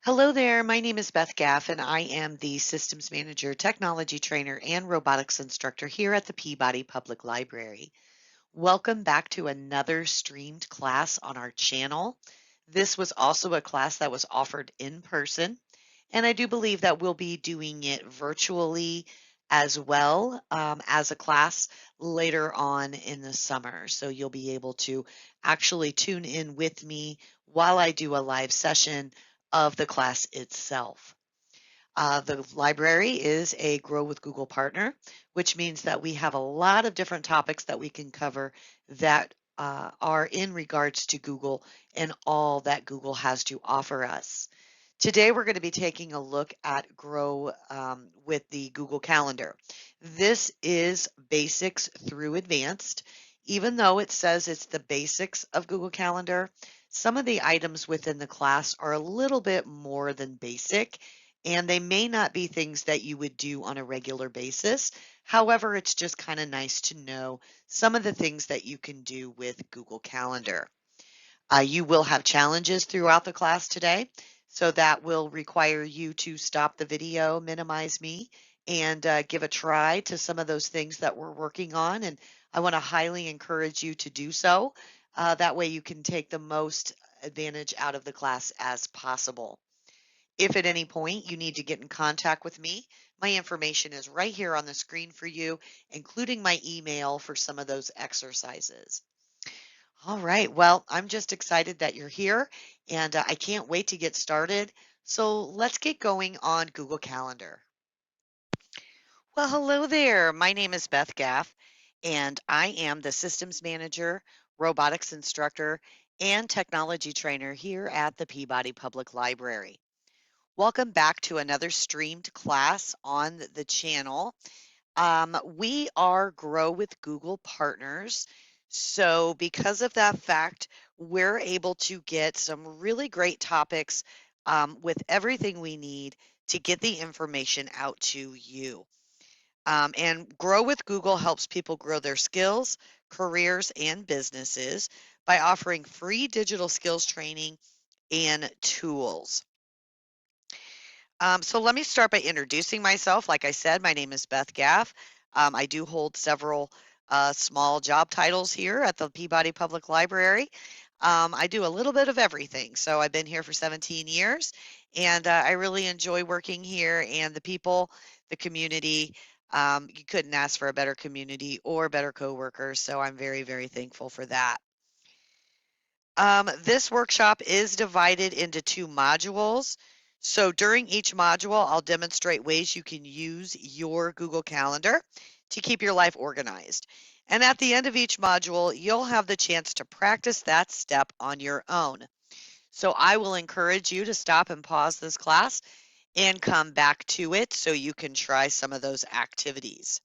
Hello there, my name is Beth Gaff, and I am the Systems Manager, Technology Trainer, and Robotics Instructor here at the Peabody Public Library. Welcome back to another streamed class on our channel. This was also a class that was offered in person, and I do believe that we'll be doing it virtually as well as a class later on in the summer. So you'll be able to actually tune in with me while I do a live session of the class itself. The library is a Grow with Google partner, which means that we have a lot of different topics that we can cover that are in regards to Google and all that Google has to offer us. Today, we're going to be taking a look at Grow with the Google Calendar. This is basics through advanced. Even though it says it's the basics of Google Calendar, some of the items within the class are a little bit more than basic, and they may not be things that you would do on a regular basis. However, it's just kind of nice to know some of the things that you can do with Google Calendar. You will have challenges throughout the class today, so that will require you to stop the video, minimize me, and give a try to some of those things that we're working on. And I want to highly encourage you to do so. That way you can take the most advantage out of the class as possible. If at any point you need to get in contact with me, my information is right here on the screen for you, including my email for some of those exercises. All right. Well, I'm just excited that you're here and I can't wait to get started. So let's get going on Google Calendar. Well, hello there. My name is Beth Gaff and I am the Systems Manager, Robotics Instructor, and Technology Trainer here at the Peabody Public Library. Welcome back to another streamed class on the channel. We are Grow with Google partners. So, because of that fact, we're able to get some really great topics with everything we need to get the information out to you. And Grow with Google helps people grow their skills, careers, and businesses by offering free digital skills training and tools. So let me start by introducing myself. Like I said, my name is Beth Gaff. I do hold several small job titles here at the Peabody Public Library. I do a little bit of everything. So I've been here for 17 years, and I really enjoy working here and the people, the community. You couldn't ask for a better community or better coworkers, so I'm very, very thankful for that. This workshop is divided into two modules. So during each module, I'll demonstrate ways you can use your Google Calendar to keep your life organized. And at the end of each module, you'll have the chance to practice that step on your own. So I will encourage you to stop and pause this class and come back to it so you can try some of those activities.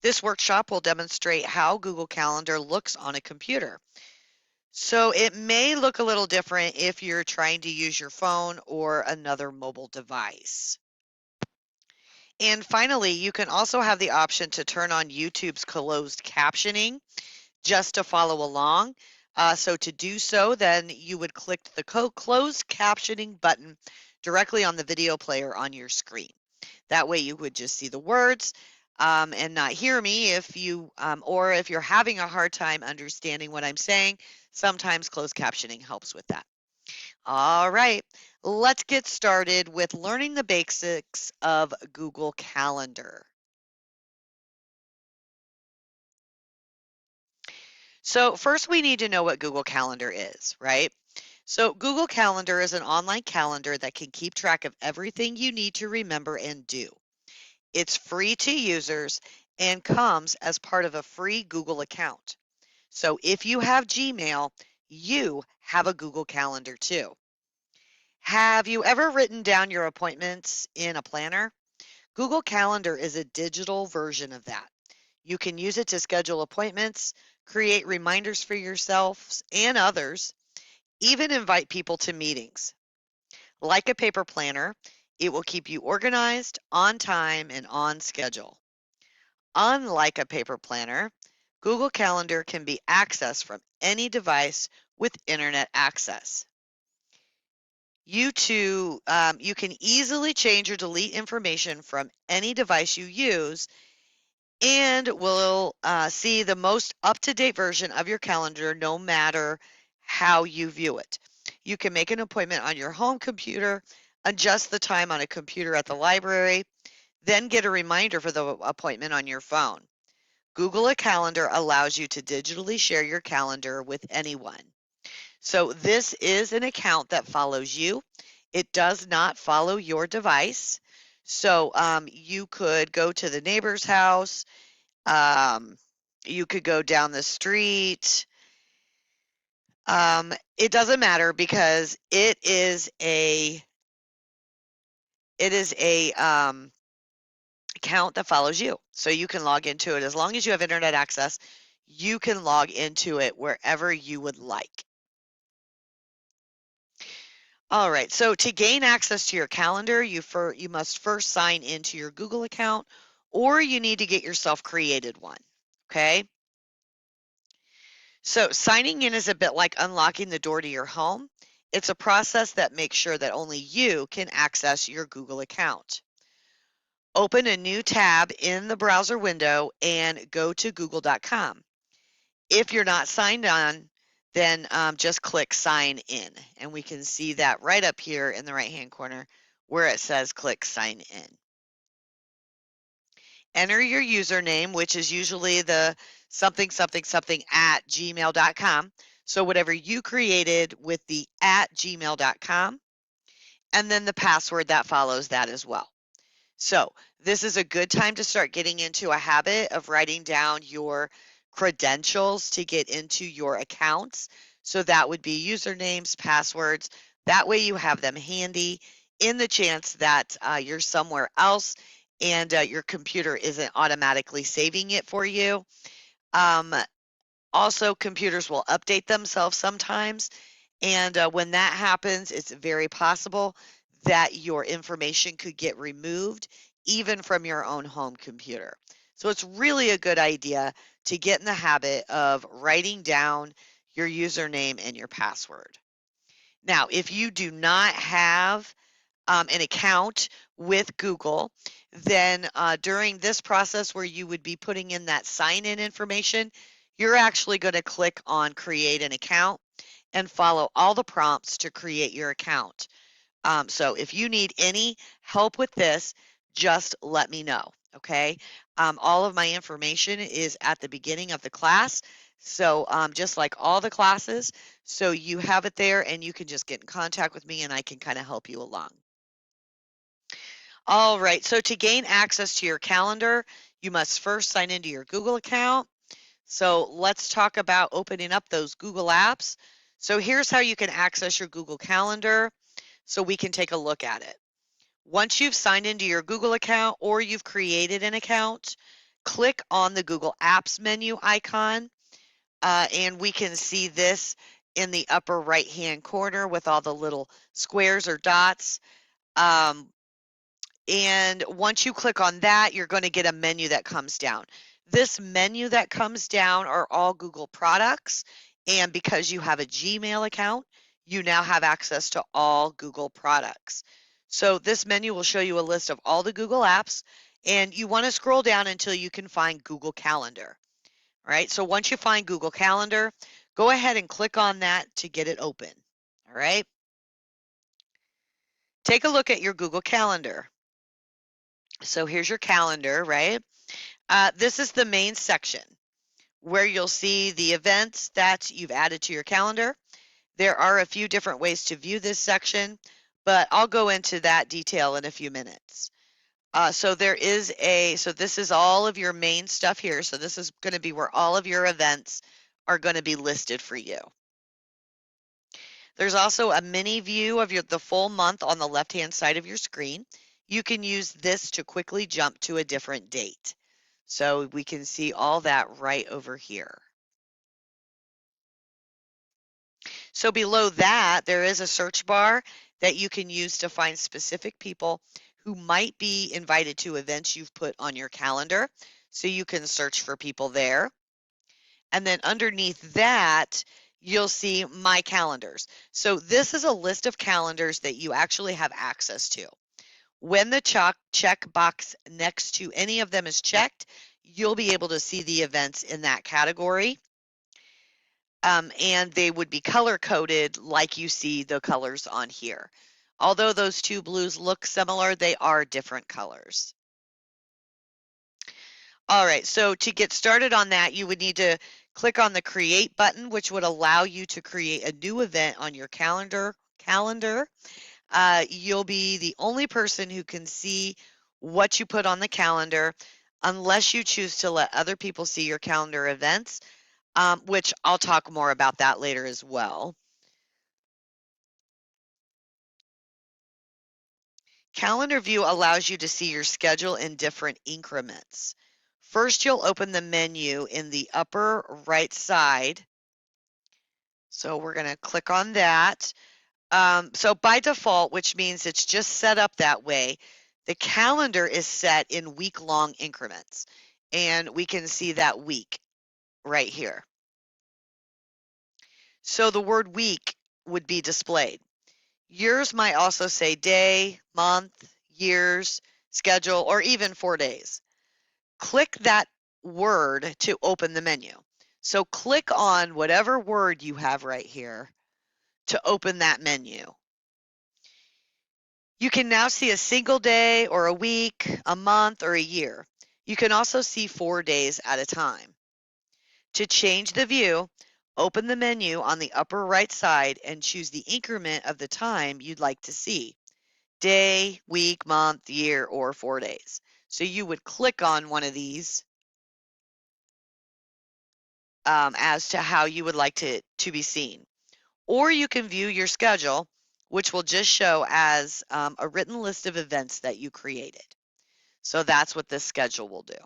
This workshop will demonstrate how Google Calendar looks on a computer. So it may look a little different if you're trying to use your phone or another mobile device. And finally, you can also have the option to turn on YouTube's closed captioning just to follow along. So to do so, then you would click the closed captioning button directly on the video player on your screen. That way you would just see the words and not hear me or if you're having a hard time understanding what I'm saying, sometimes closed captioning helps with that. All right, let's get started with learning the basics of Google Calendar. So first we need to know what Google Calendar is, right? So Google Calendar is an online calendar that can keep track of everything you need to remember and do. It's free to users and comes as part of a free Google account. So if you have Gmail, you have a Google Calendar too. Have you ever written down your appointments in a planner? Google Calendar is a digital version of that. You can use it to schedule appointments, create reminders for yourselves and others, even invite people to meetings. Like a paper planner, it will keep you organized, on time, and on schedule. Unlike a paper planner, Google Calendar can be accessed from any device with internet access. you can easily change or delete information from any device you use and will see the most up-to-date version of your calendar no matter how you view it. You can make an appointment on your home computer, adjust the time on a computer at the library, then get a reminder for the appointment on your phone. Google Calendar allows you to digitally share your calendar with anyone. So this is an account that follows you. It does not follow your device. So you could go to the neighbor's house. You could go down the street. It doesn't matter because it is a account that follows you. So you can log into it as long as you have internet access. You can log into it wherever you would like. All right, so to gain access to your calendar, you must first sign into your Google account, or you need to get yourself created one, okay? So signing in is a bit like unlocking the door to your home. It's a process that makes sure that only you can access your Google account. Open a new tab in the browser window and go to google.com. If you're not signed on, then just click sign in, and we can see that right up here in the right hand corner where it says click sign in. Enter your username, which is usually the something something something at gmail.com. So whatever you created with the at gmail.com, and then the password that follows that as well. So this is a good time to start getting into a habit of writing down your credentials to get into your accounts. So that would be usernames, passwords. That way you have them handy in the chance that you're somewhere else and your computer isn't automatically saving it for you. Um, Also, computers will update themselves sometimes. And when that happens, it's very possible that your information could get removed even from your own home computer. So it's really a good idea to get in the habit of writing down your username and your password. Now, if you do not have an account with Google, then during this process where you would be putting in that sign-in information, you're actually going to click on create an account and follow all the prompts to create your account. So if you need any help with this, just let me know, okay? All of my information is at the beginning of the class. So just like all the classes, so you have it there and you can just get in contact with me and I can kind of help you along. All right, so to gain access to your calendar, you must first sign into your Google account. So let's talk about opening up those Google apps. So here's how you can access your Google Calendar so we can take a look at it. Once you've signed into your Google account or you've created an account, click on the Google Apps menu icon, and we can see this in the upper right-hand corner with all the little squares or dots. And once you click on that, you're going to get a menu that comes down. This menu that comes down are all Google products. And because you have a Gmail account, you now have access to all Google products. So this menu will show you a list of all the Google apps, and you want to scroll down until you can find Google Calendar. All right, so once you find Google Calendar, go ahead and click on that to get it open. All right. Take a look at your Google Calendar. So here's your calendar, right? This is the main section where you'll see the events that you've added to your calendar. There are a few different ways to view this section, but I'll go into that detail in a few minutes. So this is all of your main stuff here. So this is going to be where all of your events are going to be listed for you. There's also a mini view of the full month on the left-hand side of your screen. You can use this to quickly jump to a different date. So we can see all that right over here. So below that, there is a search bar that you can use to find specific people who might be invited to events you've put on your calendar. So you can search for people there. And then underneath that, you'll see my calendars. So this is a list of calendars that you actually have access to. When the check box next to any of them is checked, you'll be able to see the events in that category. And they would be color coded like you see the colors on here. Although those two blues look similar, they are different colors. All right, so to get started on that, you would need to click on the Create button, which would allow you to create a new event on your calendar. You'll be the only person who can see what you put on the calendar unless you choose to let other people see your calendar events, which I'll talk more about that later as well. Calendar view allows you to see your schedule in different increments. First, you'll open the menu in the upper right side. So we're going to click on that. So by default, which means it's just set up that way, the calendar is set in week-long increments. And we can see that week right here. So the word week would be displayed. Yours might also say day, month, years, schedule, or even 4 days. Click that word to open the menu. So click on whatever word you have right here to open that menu. You can now see a single day or a week, a month, or a year. You can also see 4 days at a time. To change the view, open the menu on the upper right side and choose the increment of the time you'd like to see. Day, week, month, year, or 4 days. So you would click on one of these as to how you would like to be seen. Or you can view your schedule, which will just show as a written list of events that you created. So that's what this schedule will do.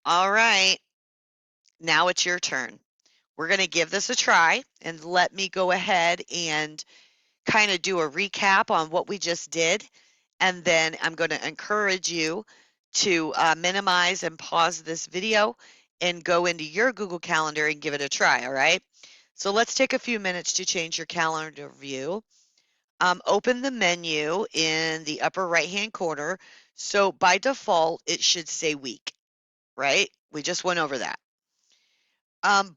All right, now it's your turn. We're going to give this a try, and let me go ahead and kind of do a recap on what we just did. And then I'm going to encourage you to minimize and pause this video and go into your Google Calendar and give it a try, all right? So let's take a few minutes to change your calendar view. Open the menu in the upper right-hand corner. So by default, it should say week, right? We just went over that.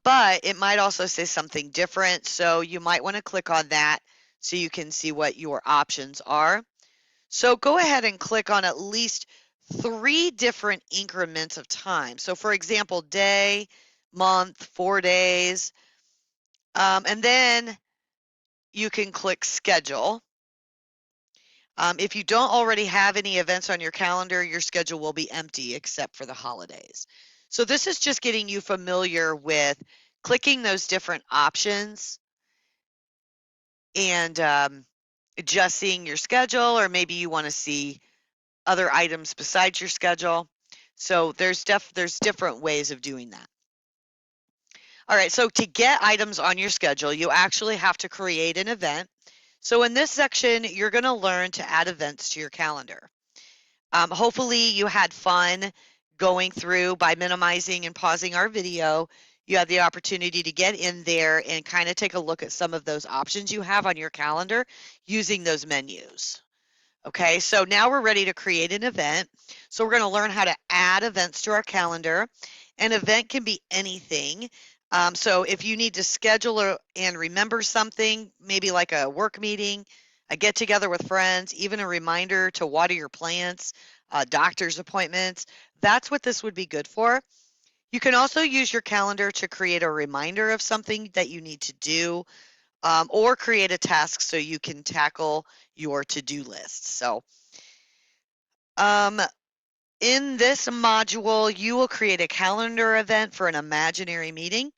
But it might also say something different. So you might want to click on that so you can see what your options are. So go ahead and click on at least 3 different increments of time. So for example, day, month, 4 days, and then you can click schedule. If you don't already have any events on your calendar, your schedule will be empty except for the holidays. So this is just getting you familiar with clicking those different options and just seeing your schedule, or maybe you want to see other items besides your schedule. So there's different ways of doing that. All right, so to get items on your schedule, you actually have to create an event. So in this section, you're going to learn to add events to your calendar. Hopefully you had fun going through by minimizing and pausing our video. You had the opportunity to get in there and kind of take a look at some of those options you have on your calendar using those menus. Okay, so now we're ready to create an event. So we're going to learn how to add events to our calendar. An event can be anything. So if you need to schedule and remember something, maybe like a work meeting, a get together with friends, even a reminder to water your plants, doctor's appointments, that's what this would be good for. You can also use your calendar to create a reminder of something that you need to do, or create a task so you can tackle your to-do list. So in this module, you will create a calendar event for an imaginary meeting.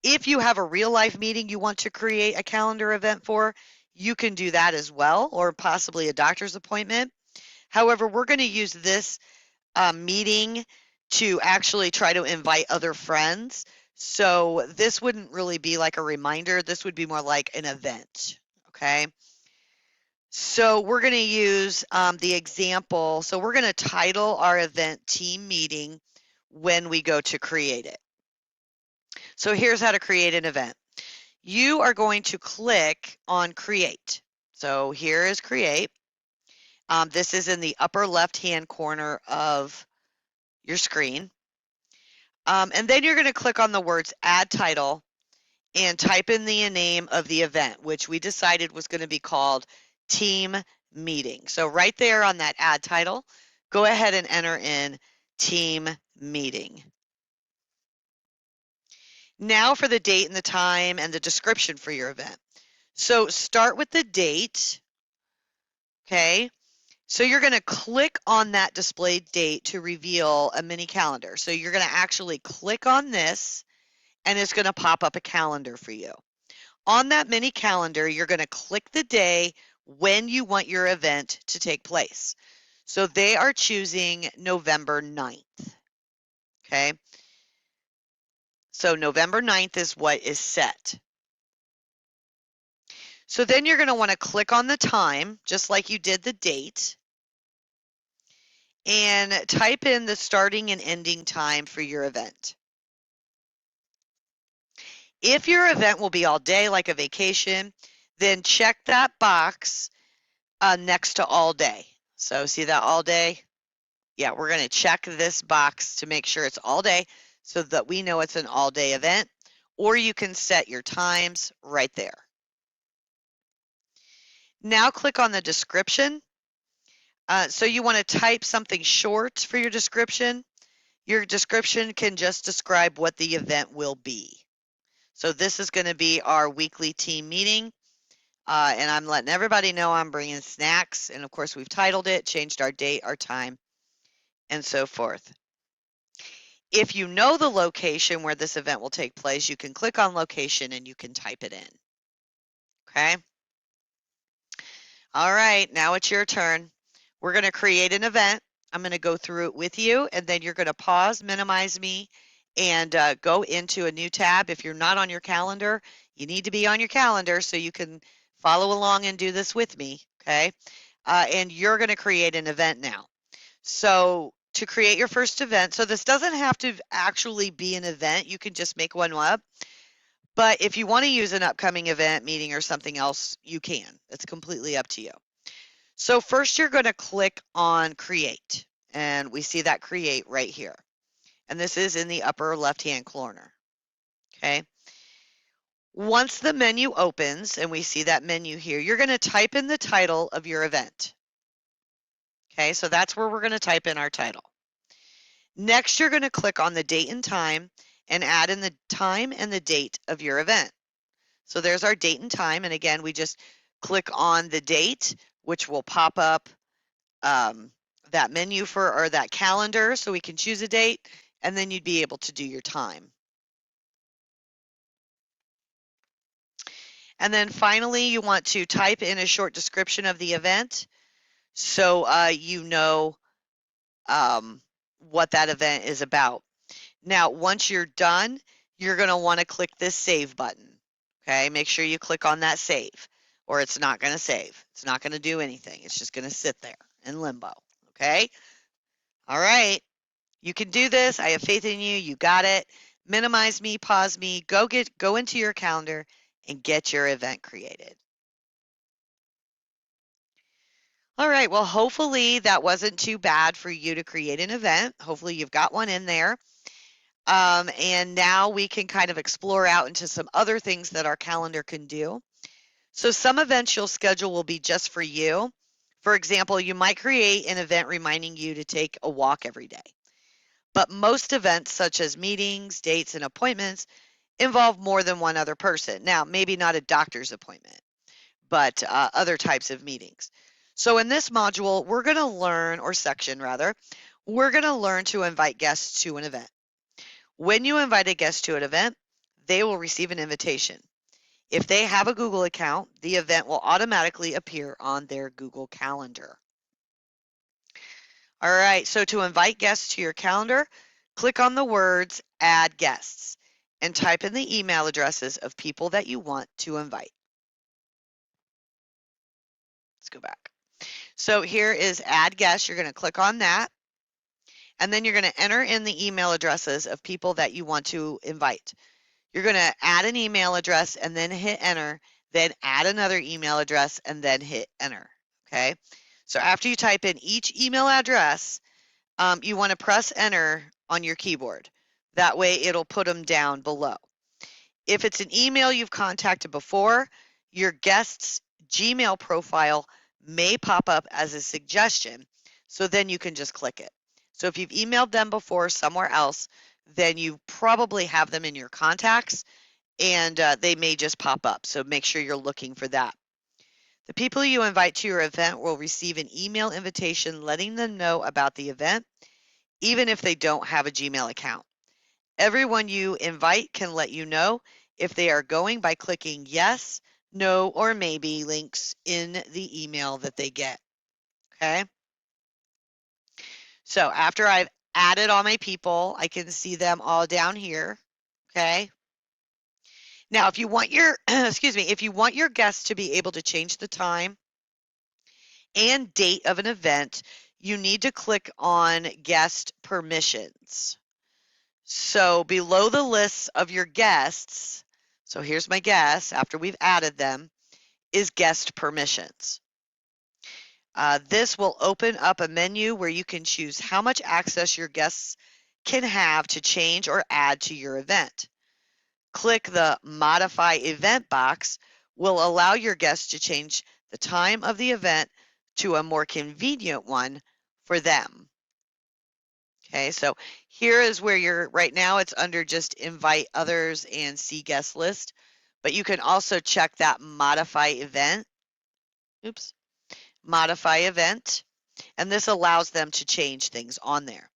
If you have a real life meeting you want to create a calendar event for, you can do that as well, or possibly a doctor's appointment. However, we're going to use this meeting to actually try to invite other friends. So this wouldn't really be like a reminder. This would be more like an event, okay? So we're going to use the example. So we're going to title our event team meeting when we go to create it. So here's how to create an event. You are going to click on Create. So here is Create. This is in the upper left-hand corner of your screen. And then you're going to click on the words Add Title and type in the name of the event, which we decided was going to be called Team Meeting. So right there on that Add Title, go ahead and enter in Team Meeting. Now for the date and the time and the description for your event. So start with the date, okay? So you're going to click on that displayed date to reveal a mini calendar. So you're going to actually click on this and it's going to pop up a calendar for you. On that mini calendar, you're going to click the day when you want your event to take place. So they are choosing November 9th, okay? So November 9th is what is set. So then you're going to want to click on the time, just like you did the date, and type in the starting and ending time for your event. If your event will be all day, like a vacation, then check that box next to all day. So see that all day? Yeah, we're going to check this box to make sure it's all day so that we know it's an all day event, or you can set your times right there. Now click on the description. So you want to type something short for your description. Your description can just describe what the event will be. So this is going to be our weekly team meeting. And I'm letting everybody know I'm bringing snacks. And of course, we've titled it, changed our date, our time, and so forth. If you know the location where this event will take place, you can click on location and you can type it in. Okay. All right, now it's your turn. We're going to create an event. I'm going to go through it with you, and then you're going to pause, minimize me, and go into a new tab. If you're not on your calendar, you need to be on your calendar so you can follow along and do this with me, okay? And you're going to create an event now. So to create your first event, so this doesn't have to actually be an event. You can just make one up. But if you want to use an upcoming event, meeting, or something else, you can. It's completely up to you. So first you're going to click on Create, and we see that Create right here. And this is in the upper left-hand corner, okay? Once the menu opens, and we see that menu here, you're going to type in the title of your event. Okay, so that's where we're going to type in our title. Next, you're going to click on the date and time and add in the time and the date of your event. So there's our date and time, and again, we just click on the date, which will pop up that menu or that calendar so we can choose a date, and then you'd be able to do your time. And then finally, you want to type in a short description of the event so you know what that event is about. Now, once you're done, you're going to want to click this save button. Okay, make sure you click on that save, or it's not going to save. It's not going to do anything. It's just going to sit there in limbo. Okay, all right. You can do this. I have faith in you. You got it. Minimize me, pause me, go into your calendar and get your event created. All right, well, hopefully that wasn't too bad for you to create an event. Hopefully you've got one in there. And now we can kind of explore out into some other things that our calendar can do. So some events you'll schedule will be just for you. For example, you might create an event reminding you to take a walk every day. But most events, such as meetings, dates, and appointments, involve more than one other person. Now, maybe not a doctor's appointment, but other types of meetings. So in this module, we're going to learn, or section rather, we're going to learn to invite guests to an event. When you invite a guest to an event, they will receive an invitation. If they have a Google account, the event will automatically appear on their Google Calendar. All right, so to invite guests to your calendar, click on the words Add Guests and type in the email addresses of people that you want to invite. Let's go back. So here is Add Guests. You're going to click on that, and then you're going to enter in the email addresses of people that you want to invite. You're going to add an email address and then hit enter, then add another email address and then hit enter. Okay. So after you type in each email address, you want to press enter on your keyboard. That way it'll put them down below. If it's an email you've contacted before, your guest's Gmail profile may pop up as a suggestion. So then you can just click it. So if you've emailed them before somewhere else, then you probably have them in your contacts and they may just pop up. So make sure you're looking for that. The people you invite to your event will receive an email invitation letting them know about the event, even if they don't have a Gmail account. Everyone you invite can let you know if they are going by clicking yes, no, or maybe links in the email that they get. Okay. So after I've added all my people, I can see them all down here. Okay. Now, if you want your, if you want your guests to be able to change the time and date of an event, you need to click on guest permissions. So below the list of your guests, so here's my guests after we've added them, is guest permissions. This will open up a menu where you can choose how much access your guests can have to change or add to your event. Click the Modify Event box will allow your guests to change the time of the event to a more convenient one for them. Okay, so here is where you're right now. It's under just invite others and see guest list, but you can also check that modify event. Oops, modify event, and this allows them to change things on there.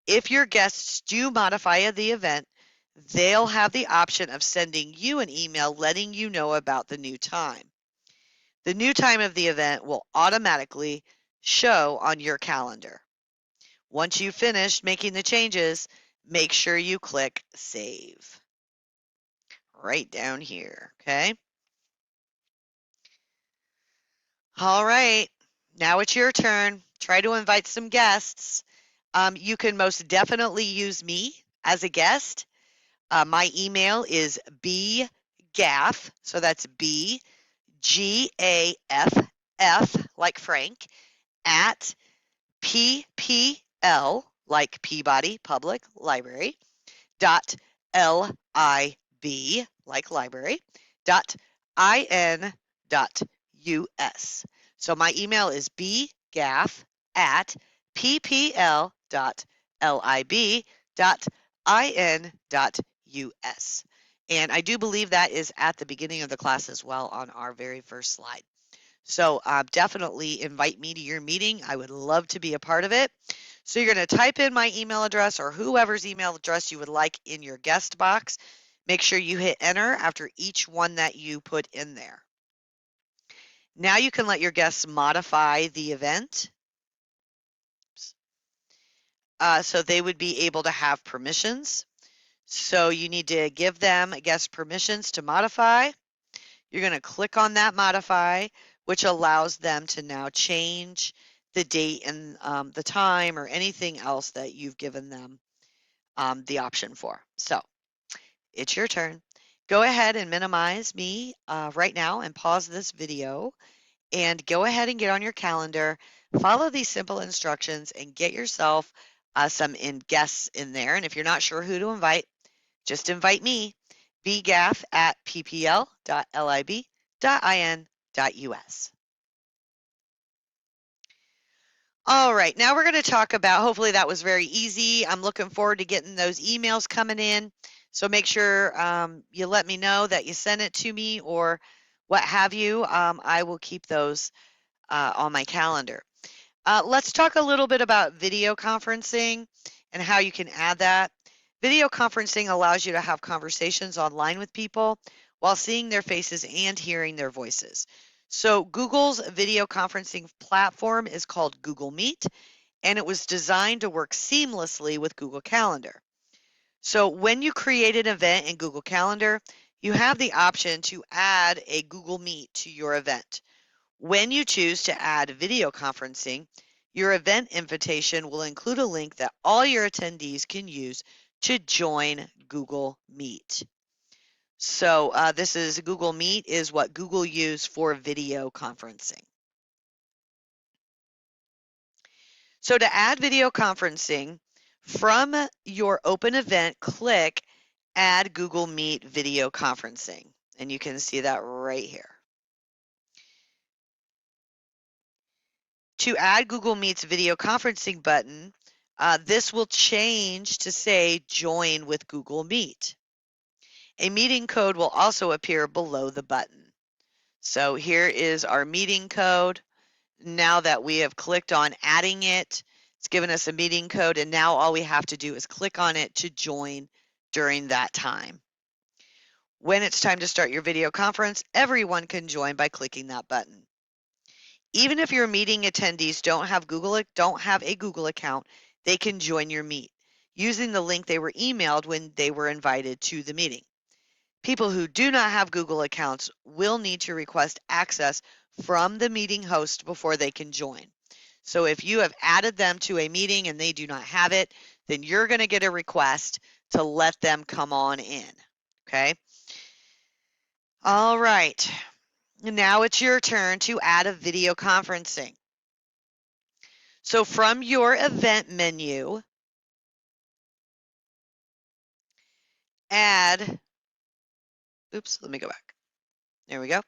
If your guests do modify the event, they'll have the option of sending you an email letting you know about the new time. The new time of the event will automatically show on your calendar. Once you've finished making the changes, make sure you click Save. Right down here, okay? All right, now it's your turn. Try to invite some guests. You can most definitely use me as a guest. My email is bgaff, so that's B-G-A-F-F, like Frank, at PPL, like Peabody Public Library, dot L-I-B, like library, dot I-N dot U-S. So my email is bgaff at PPL dot L-I-B dot I-N dot U-S. And I do believe that is at the beginning of the class as well on our very first slide. So definitely invite me to your meeting. I would love to be a part of it. So you're going to type in my email address or whoever's email address you would like in your guest box. Make sure you hit enter after each one that you put in there. Now you can let your guests modify the event. So they would be able to have permissions. So you need to give them guest permissions to modify. You're going to click on that modify, which allows them to now change the date and the time or anything else that you've given them the option for. So it's your turn. Go ahead and minimize me right now and pause this video and go ahead and get on your calendar, follow these simple instructions and get yourself some guests in there. And if you're not sure who to invite, just invite me, bgaff at ppl.lib.in.us. All right, now we're going to talk about, hopefully that was very easy. I'm looking forward to getting those emails coming in. So make sure you let me know that you sent it to me or what have you. I will keep those on my calendar. Let's talk a little bit about video conferencing and how you can add that. Video conferencing allows you to have conversations online with people while seeing their faces and hearing their voices. So Google's video conferencing platform is called Google Meet, and it was designed to work seamlessly with Google Calendar. So when you create an event in Google Calendar, you have the option to add a Google Meet to your event. When you choose to add video conferencing, your event invitation will include a link that all your attendees can use to join Google Meet. So this is Google Meet is what Google used for video conferencing. So to add video conferencing, from your open event, click Add Google Meet Video Conferencing. And you can see that right here. To add Google Meet's video conferencing button, this will change to say Join with Google Meet. A meeting code will also appear below the button. So here is our meeting code. Now that we have clicked on adding it, it's given us a meeting code, and now all we have to do is click on it to join during that time. When it's time to start your video conference, everyone can join by clicking that button. Even if your meeting attendees don't have a Google account, they can join your meet using the link they were emailed when they were invited to the meeting. People who do not have Google accounts will need to request access from the meeting host before they can join. So if you have added them to a meeting and they do not have it, then you're going to get a request to let them come on in. Okay. All right. Now it's your turn to add a video conferencing. So from your event menu, let me go back. There we go.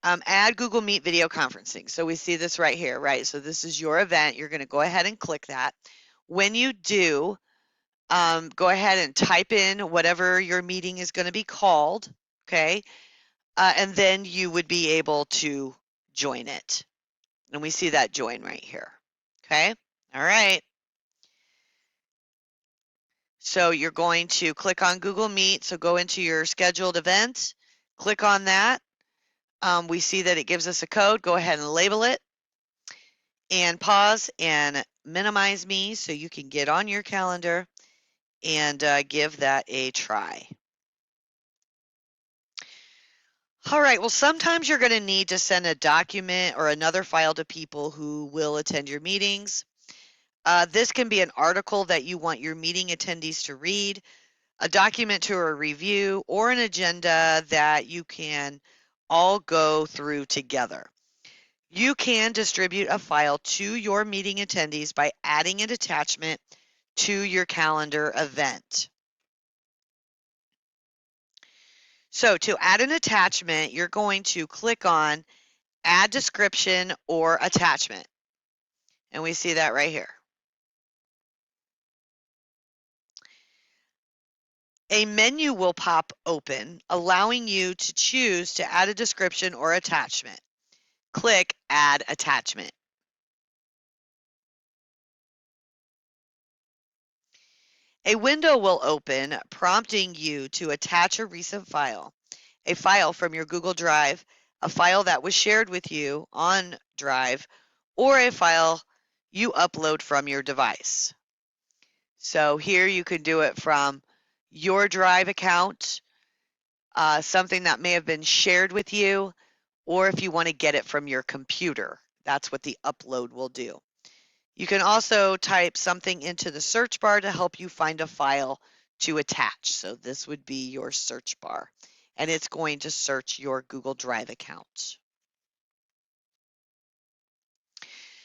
Add Google Meet video conferencing. So we see this right here, right? So this is your event. You're going to go ahead and click that. When you do, go ahead and type in whatever your meeting is going to be called, okay? And then you would be able to join it. And we see that join right here, okay? All right. So you're going to click on Google Meet. So go into your scheduled event, click on that. We see that it gives us a code. Go ahead and label it and pause and minimize me so you can get on your calendar and give that a try. All right, well, sometimes you're going to need to send a document or another file to people who will attend your meetings. This can be an article that you want your meeting attendees to read, a document to a review, or an agenda that you can all go through together. You can distribute a file to your meeting attendees by adding an attachment to your calendar event. So to add an attachment, you're going to click on Add Description or Attachment. And we see that right here. A menu will pop open, allowing you to choose to add a description or attachment. Click Add Attachment. A window will open, prompting you to attach a recent file, a file from your Google Drive, a file that was shared with you on Drive, or a file you upload from your device. So here you can do it from your Drive account, something that may have been shared with you, or if you want to get it from your computer, that's what the upload will do. You can also type something into the search bar to help you find a file to attach. So this would be your search bar, and it's going to search your Google Drive account.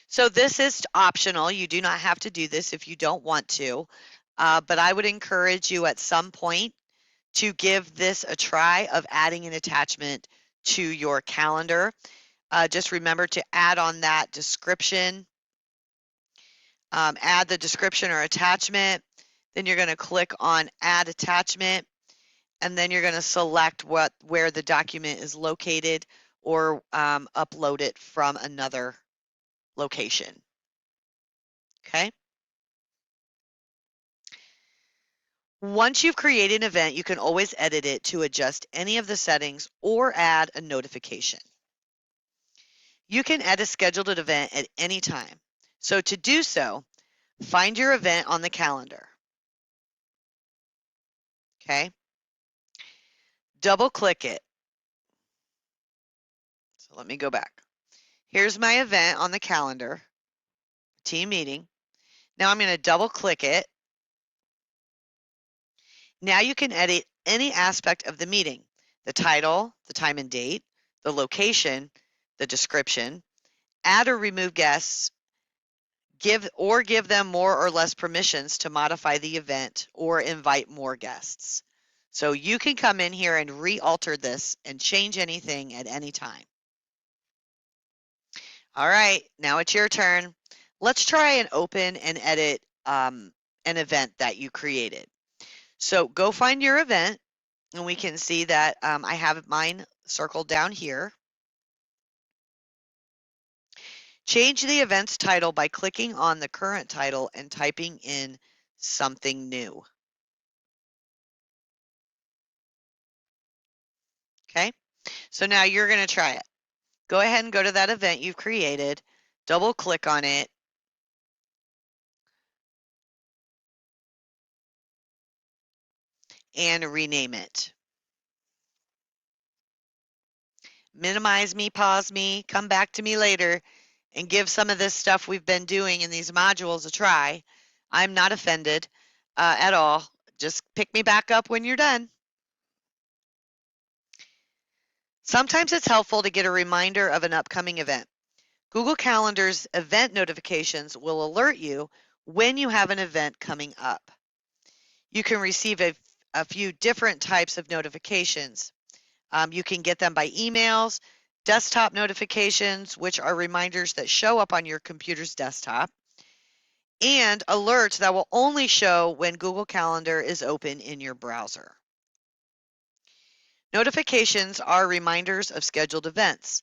So this is optional. You do not have to do this if you don't want to, but I would encourage you at some point to give this a try of adding an attachment to your calendar. Just remember to add on that description. Add the description or attachment. Then you're going to click on Add Attachment, and then you're going to select where the document is located or upload it from another location. Okay. Once you've created an event, you can always edit it to adjust any of the settings or add a notification. You can add a scheduled event at any time. So to do so, find your event on the calendar. Okay. Double click it. So let me go back. Here's my event on the calendar, team meeting. Now I'm going to double click it. Now you can edit any aspect of the meeting. the title, the time and date, the location, the description, add or remove guests, give them more or less permissions to modify the event or invite more guests. So you can come in here and re-alter this and change anything at any time. All right, now it's your turn. Let's try and open and edit an event that you created. So go find your event, and we can see that I have mine circled down here. Change the event's title by clicking on the current title and typing in something new. Okay, so now you're going to try it. Go ahead and go to that event you've created, double click on it, and rename it. Minimize me, pause me, come back to me later, and give some of this stuff we've been doing in these modules a try. I'm not offended at all. Just pick me back up when you're done. Sometimes it's helpful to get a reminder of an upcoming event. Google Calendar's event notifications will alert you when you have an event coming up. You can receive a few different types of notifications. You can get them by emails, desktop notifications, which are reminders that show up on your computer's desktop, and alerts that will only show when Google Calendar is open in your browser. Notifications are reminders of scheduled events.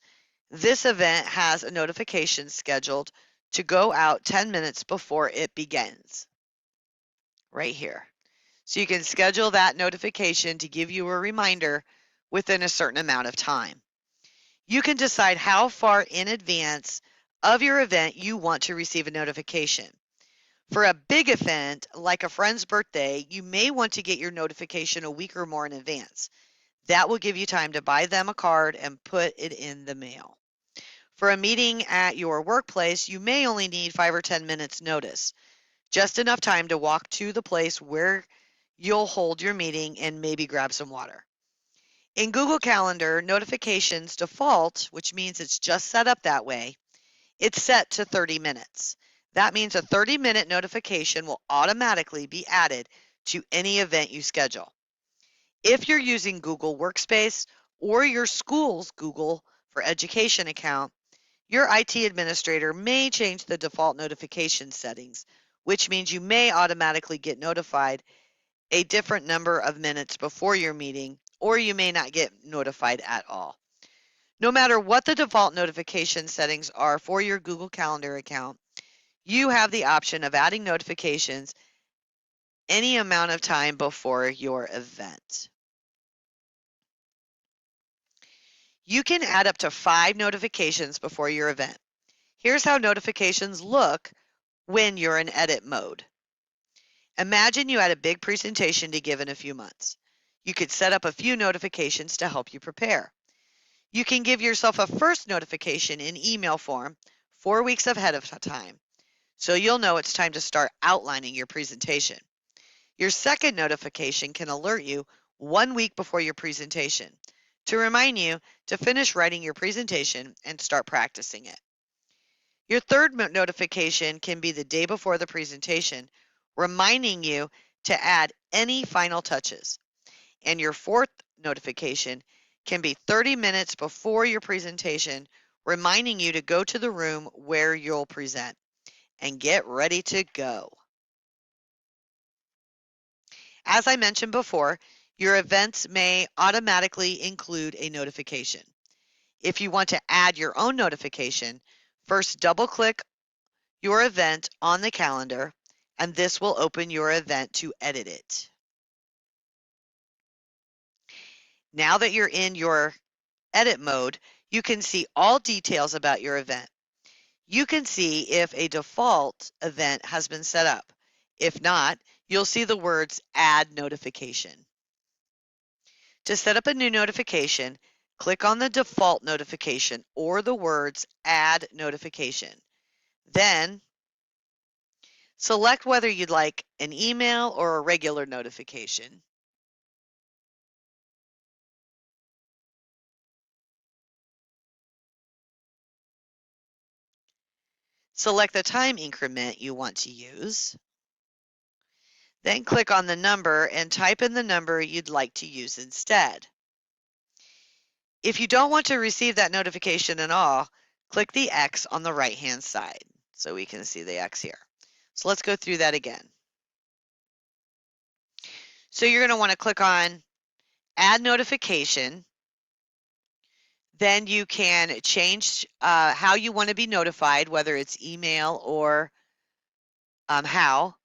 This event has a notification scheduled to go out 10 minutes before it begins, right here. So you can schedule that notification to give you a reminder within a certain amount of time. You can decide how far in advance of your event you want to receive a notification. For a big event, like a friend's birthday, you may want to get your notification a week or more in advance. That will give you time to buy them a card and put it in the mail. For a meeting at your workplace, you may only need 5 or 10 minutes notice, just enough time to walk to the place where you'll hold your meeting and maybe grab some water. In Google Calendar, notifications default, which means it's just set up that way, it's set to 30 minutes. That means a 30-minute notification will automatically be added to any event you schedule. If you're using Google Workspace or your school's Google for Education account, your IT administrator may change the default notification settings, which means you may automatically get notified a different number of minutes before your meeting, or you may not get notified at all. No matter what the default notification settings are for your Google Calendar account, you have the option of adding notifications any amount of time before your event. You can add up to 5 notifications before your event. Here's how notifications look when you're in edit mode. Imagine you had a big presentation to give in a few months. You could set up a few notifications to help you prepare. You can give yourself a first notification in email form 4 weeks ahead of time, so you'll know it's time to start outlining your presentation. Your second notification can alert you 1 week before your presentation to remind you to finish writing your presentation and start practicing it. Your third notification can be the day before the presentation, reminding you to add any final touches. And your fourth notification can be 30 minutes before your presentation, reminding you to go to the room where you'll present and get ready to go. As I mentioned before, your events may automatically include a notification. If you want to add your own notification, first double-click your event on the calendar, and this will open your event to edit it. Now that you're in your edit mode, you can see all details about your event. You can see if a default event has been set up. If not, you'll see the words Add Notification. To set up a new notification, click on the default notification or the words Add Notification. Then, select whether you'd like an email or a regular notification. Select the time increment you want to use. Then click on the number and type in the number you'd like to use instead. If you don't want to receive that notification at all, click the X on the right-hand side so we can see the X here. So let's go through that again. So you're going to want to click on Add Notification. Then you can change how you want to be notified, whether it's email or how.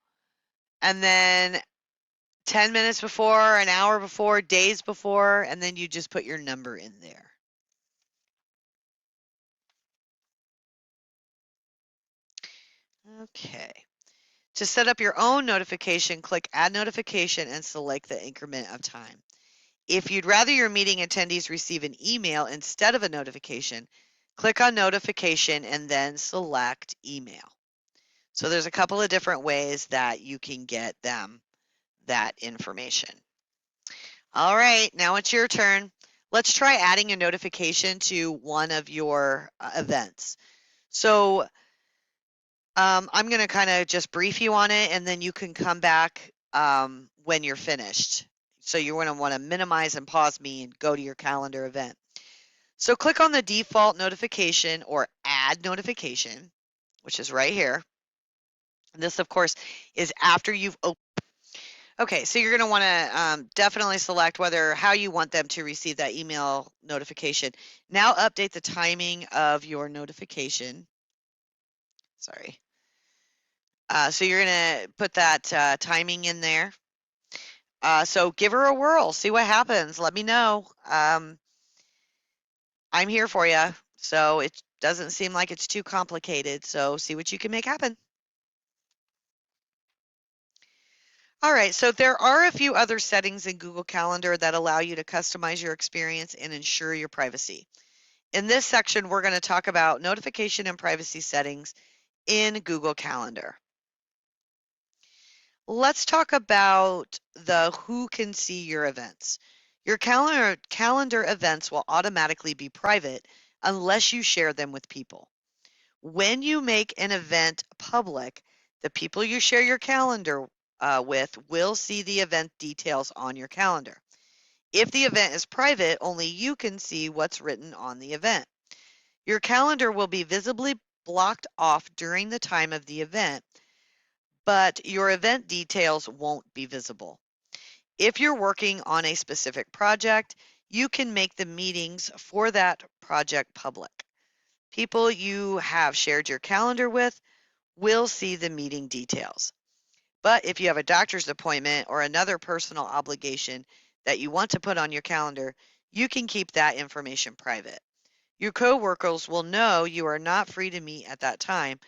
And then 10 minutes before, an hour before, days before, and then you just put your number in there. Okay. To set up your own notification, click Add Notification and select the increment of time. If you'd rather your meeting attendees receive an email instead of a notification, click on Notification and then select Email. So there's a couple of different ways that you can get them that information. All right, now it's your turn. Let's try adding a notification to one of your events. So I'm going to kind of just brief you on it, and then you can come back when you're finished. So you're going to want to minimize and pause me and go to your calendar event. So click on the default notification or add notification, which is right here. This, of course, is after you've opened. Okay, so you're going to want to definitely select how you want them to receive that email notification. Now update the timing of your notification. Sorry. So you're going to put that timing in there. So give her a whirl, see what happens. Let me know. I'm here for you. So it doesn't seem like it's too complicated. So see what you can make happen. All right, so there are a few other settings in Google Calendar that allow you to customize your experience and ensure your privacy. In this section, we're going to talk about notification and privacy settings in Google Calendar. Let's talk about the who can see your events. Your calendar events will automatically be private unless you share them with people. When you make an event public, the people you share your calendar with will see the event details on your calendar. If the event is private, only you can see what's written on the event. Your calendar will be visibly blocked off during the time of the event, but your event details won't be visible. If you're working on a specific project, you can make the meetings for that project public. People you have shared your calendar with will see the meeting details. But if you have a doctor's appointment or another personal obligation that you want to put on your calendar, you can keep that information private. Your coworkers will know you are not free to meet at that time,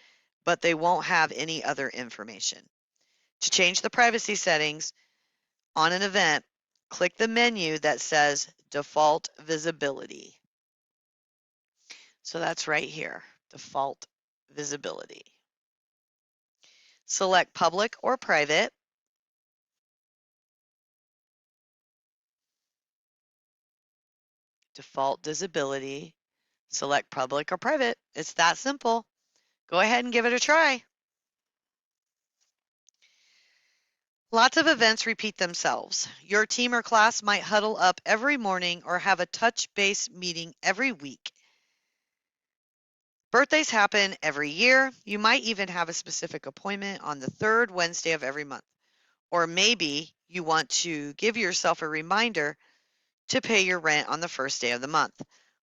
but they won't have any other information. To change the privacy settings on an event, click the menu that says Default Visibility. So that's right here, Default Visibility. Select Public or Private. Default Visibility. Select Public or Private. It's that simple. Go ahead and give it a try. Lots of events repeat themselves. Your team or class might huddle up every morning or have a touch base meeting every week. Birthdays happen every year. You might even have a specific appointment on the third Wednesday of every month. Or maybe you want to give yourself a reminder to pay your rent on the first day of the month.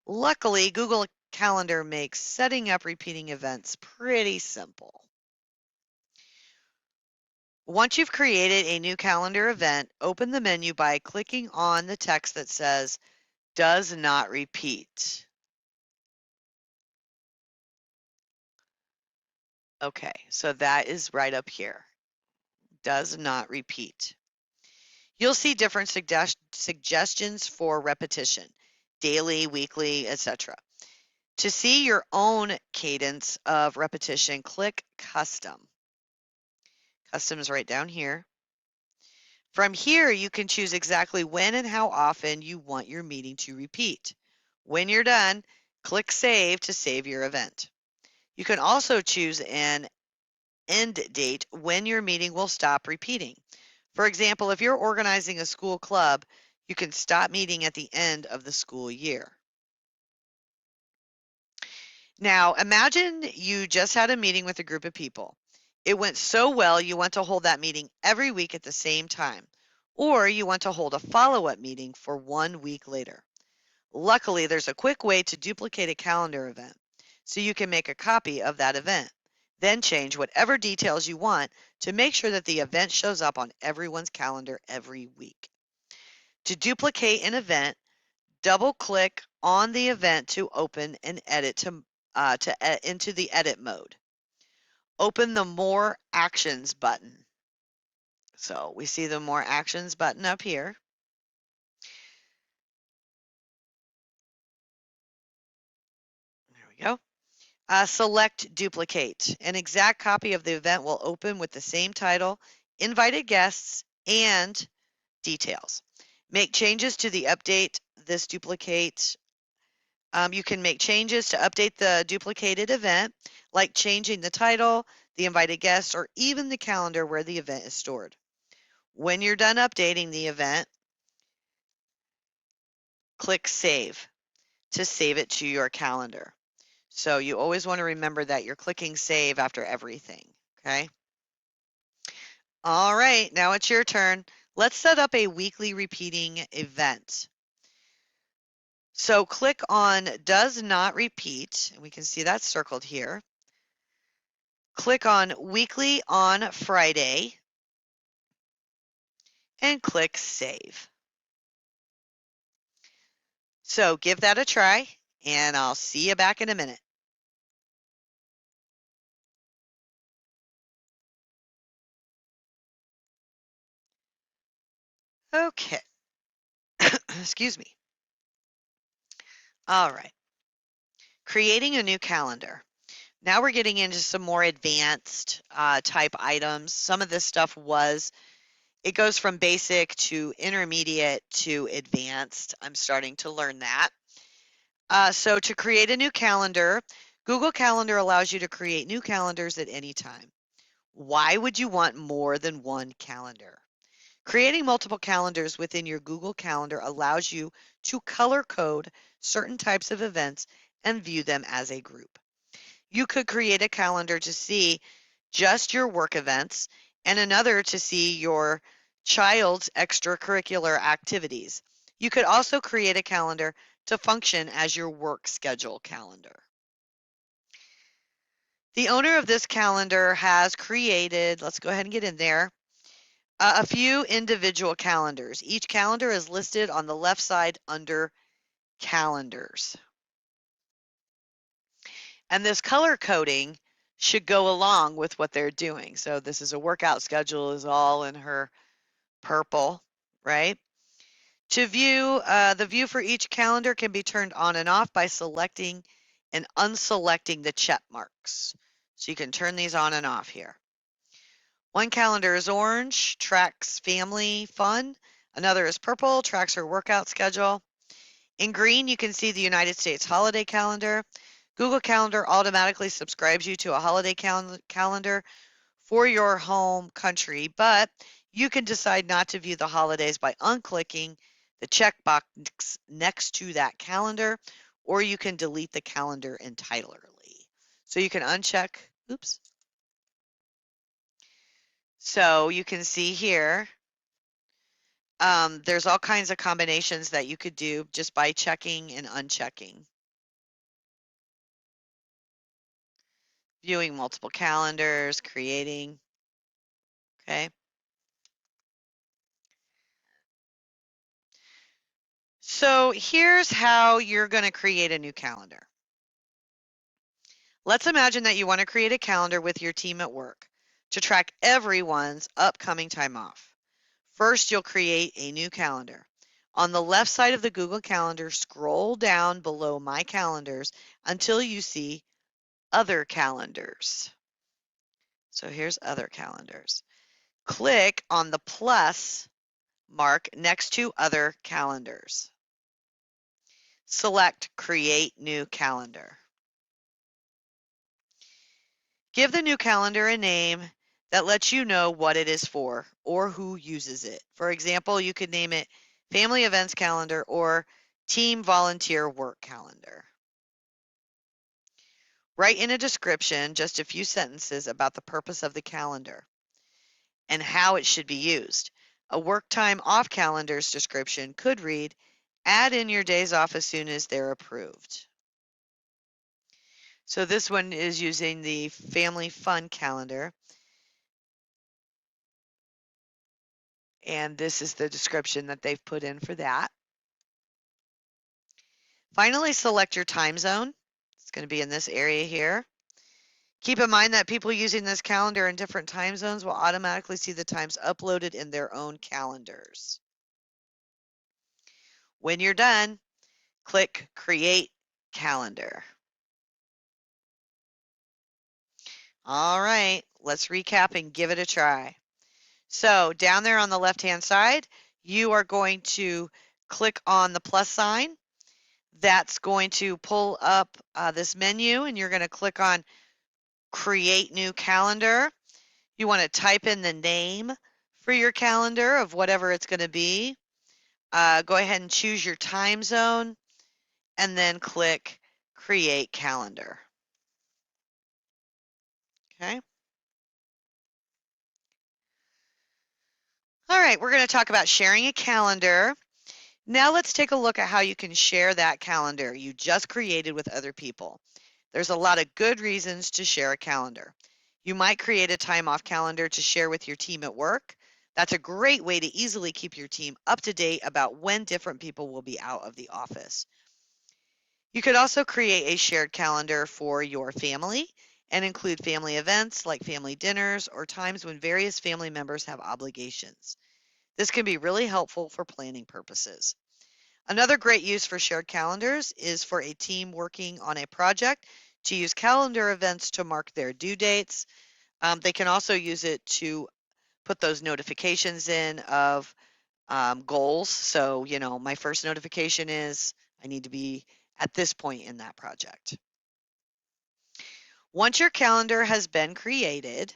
Luckily, Google Calendar makes setting up repeating events pretty simple. Once you've created a new calendar event, open the menu by clicking on the text that says, "Does not repeat." Okay, so that is right up here. Does not repeat. You'll see different suggestions for repetition, daily, weekly, etc. To see your own cadence of repetition, click Custom. Custom is right down here. From here, you can choose exactly when and how often you want your meeting to repeat. When you're done, click Save to save your event. You can also choose an end date when your meeting will stop repeating. For example, if you're organizing a school club, you can stop meeting at the end of the school year. Now, imagine you just had a meeting with a group of people. It went so well, you want to hold that meeting every week at the same time, or you want to hold a follow-up meeting for 1 week later. Luckily, there's a quick way to duplicate a calendar event, so you can make a copy of that event. Then change whatever details you want to make sure that the event shows up on everyone's calendar every week. To duplicate an event, double-click on the event to open and edit into the edit mode. Open the More Actions button. So we see the More Actions button up here. There we go. Select Duplicate. An exact copy of the event will open with the same title, invited guests, and details. Make changes to the update this duplicate. You can make changes to update the duplicated event, like changing the title, the invited guests, or even the calendar where the event is stored. When you're done updating the event, click Save to save it to your calendar. So you always want to remember that you're clicking Save after everything, okay? All right, now it's your turn. Let's set up a weekly repeating event. So click on Does Not Repeat, and we can see that circled here. Click on Weekly on Friday, and click Save. So give that a try, and I'll see you back in a minute. Okay. Excuse me. All right. Creating a new calendar. Now we're getting into some more advanced type items. Some of this stuff it goes from basic to intermediate to advanced. I'm starting to learn that. So to create a new calendar, Google Calendar allows you to create new calendars at any time. Why would you want more than one calendar? Creating multiple calendars within your Google Calendar allows you to color code certain types of events and view them as a group. You could create a calendar to see just your work events and another to see your child's extracurricular activities. You could also create a calendar to function as your work schedule calendar. The owner of this calendar has created, let's go ahead and get in there, a few individual calendars. Each calendar is listed on the left side under calendars. And this color coding should go along with what they're doing. So this is a workout schedule is all in her purple, right? To view, the view for each calendar can be turned on and off by selecting and unselecting the check marks. So you can turn these on and off here. One calendar is orange, tracks family fun. Another is purple, tracks her workout schedule. In green, you can see the United States holiday calendar. Google Calendar automatically subscribes you to a holiday calendar for your home country, but you can decide not to view the holidays by unclicking the checkbox next to that calendar, or you can delete the calendar entirely. So you can uncheck, oops. So you can see here, there's all kinds of combinations that you could do just by checking and unchecking. Viewing multiple calendars, creating, okay? So here's how you're going to create a new calendar. Let's imagine that you want to create a calendar with your team at work to track everyone's upcoming time off. First, you'll create a new calendar. On the left side of the Google Calendar, scroll down below My Calendars until you see Other Calendars. So here's Other Calendars. Click on the plus mark next to Other Calendars. Select Create New Calendar. Give the new calendar a name that lets you know what it is for or who uses it. For example, you could name it Family Events Calendar or Team Volunteer Work Calendar. Write in a description just a few sentences about the purpose of the calendar and how it should be used. A work time off calendar's description could read, add in your days off as soon as they're approved. So this one is using the Family Fun Calendar. And this is the description that they've put in for that. Finally, select your time zone. It's going to be in this area here. Keep in mind that people using this calendar in different time zones will automatically see the times uploaded in their own calendars. When you're done, click Create Calendar. All right, let's recap and give it a try. So down there on the left-hand side, you are going to click on the plus sign. That's going to pull up this menu, and you're going to click on Create New Calendar. You want to type in the name for your calendar of whatever it's going to be. Go ahead and choose your time zone, and then click Create Calendar. Okay. All right, we're going to talk about sharing a calendar. Now let's take a look at how you can share that calendar you just created with other people. There's a lot of good reasons to share a calendar. You might create a time off calendar to share with your team at work. That's a great way to easily keep your team up to date about when different people will be out of the office. You could also create a shared calendar for your family and include family events like family dinners or times when various family members have obligations. This can be really helpful for planning purposes. Another great use for shared calendars is for a team working on a project to use calendar events to mark their due dates. They can also use it to put those notifications in of goals. So, my first notification is I need to be at this point in that project. Once your calendar has been created,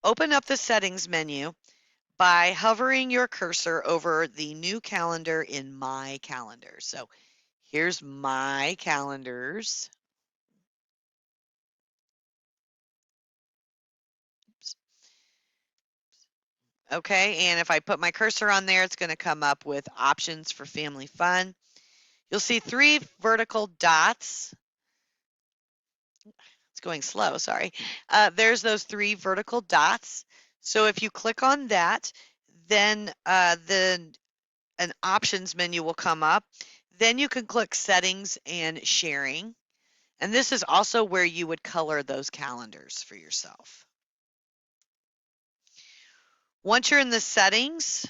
open up the settings menu by hovering your cursor over the new calendar in My Calendar. So here's My Calendars. Oops. Okay, and if I put my cursor on there, it's going to come up with options for family fun. You'll see 3 vertical dots. It's going slow, sorry. There's those 3 vertical dots. So if you click on that, then an options menu will come up. Then you can click settings and sharing. And this is also where you would color those calendars for yourself. Once you're in the settings,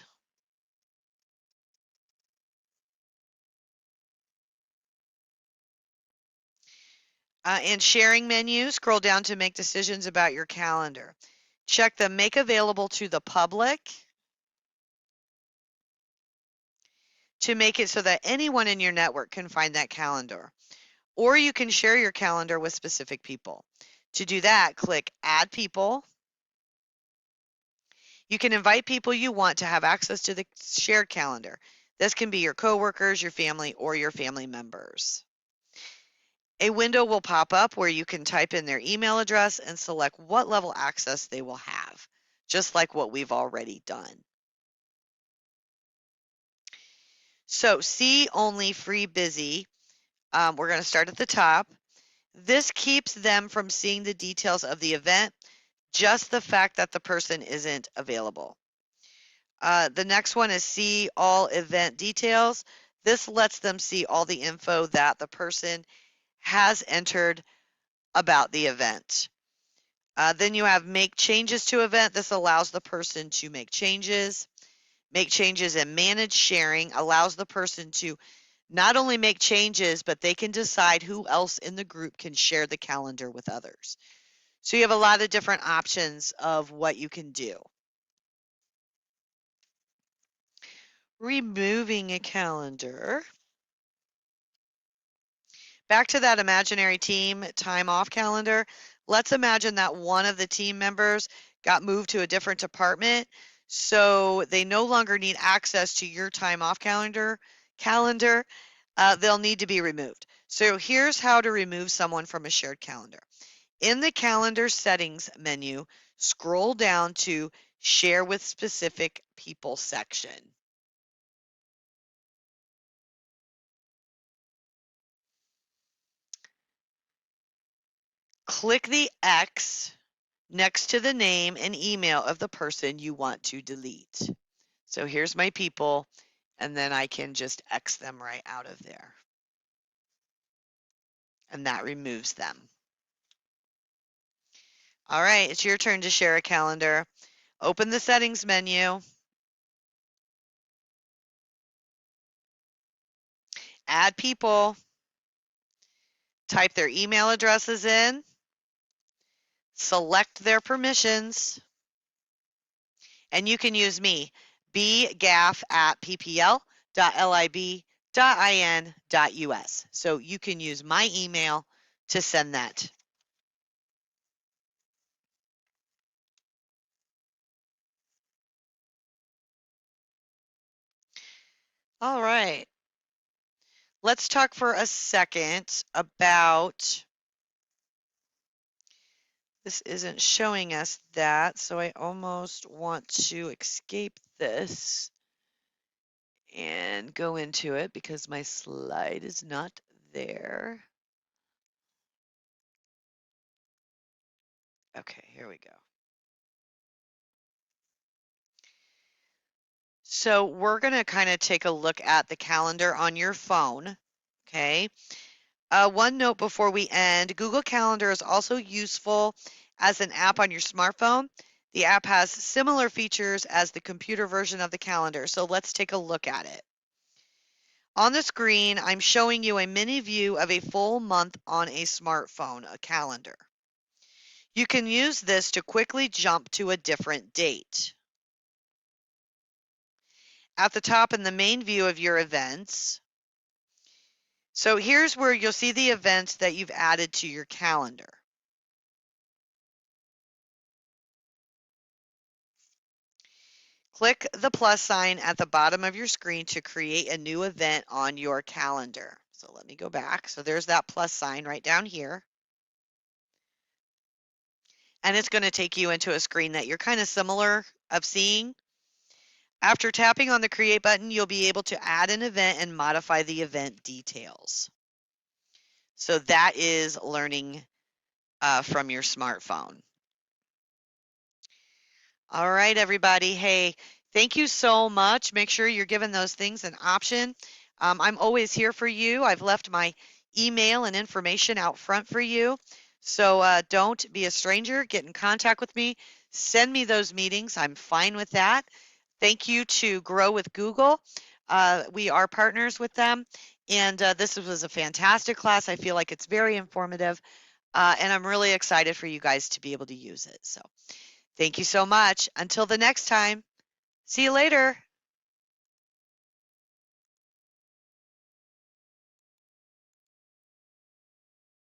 and sharing menu, scroll down to make decisions about your calendar. Check the make available to the public to make it so that anyone in your network can find that calendar. Or you can share your calendar with specific people. To do that, click Add People. You can invite people you want to have access to the shared calendar. This can be your coworkers, your family, or your family members. A window will pop up where you can type in their email address and select what level access they will have, just like what we've already done. So see only free busy. We're going to start at the top. This keeps them from seeing the details of the event, just the fact that the person isn't available. The next one is see all event details. This lets them see all the info that the person has entered about the event. Then you have make changes to event. This allows the person to make changes. Make changes and manage sharing allows the person to not only make changes, but they can decide who else in the group can share the calendar with others. So you have a lot of different options of what you can do. Removing a calendar. Back to that imaginary team time off calendar. let's imagine that one of the team members got moved to a different department, so they no longer need access to your time off calendar. They'll need to be removed. So here's how to remove someone from a shared calendar. In the calendar settings menu, scroll down to share with specific people section. Click the X next to the name and email of the person you want to delete. So here's my people, and then I can just X them right out of there. And that removes them. All right, it's your turn to share a calendar. Open the settings menu. Add people. Type their email addresses in. Select their permissions. And you can use me, bgaff@ppl.lib.in.us. So you can use my email to send that. All right. Let's talk for a second about, this isn't showing us that, so I almost want to escape this and go into it because my slide is not there. Okay, here we go. So we're going to kind of take a look at the calendar on your phone, okay? One note before we end, Google Calendar is also useful as an app on your smartphone. The app has similar features as the computer version of the calendar, so let's take a look at it. On the screen, I'm showing you a mini view of a full month on a smartphone, a calendar. You can use this to quickly jump to a different date. At the top in the main view of your events, so here's where you'll see the events that you've added to your calendar. Click the plus sign at the bottom of your screen to create a new event on your calendar. So let me go back. So there's that plus sign right down here. And it's going to take you into a screen that you're kind of similar of seeing. After tapping on the create button, you'll be able to add an event and modify the event details. So that is learning from your smartphone. All right, everybody. Hey, thank you so much. Make sure you're giving those things an option. I'm always here for you. I've left my email and information out front for you. So don't be a stranger. Get in contact with me. Send me those meetings. I'm fine with that. Thank you to Grow with Google. We are partners with them. And this was a fantastic class. I feel like it's very informative. And I'm really excited for you guys to be able to use it. So thank you so much. Until the next time, see you later.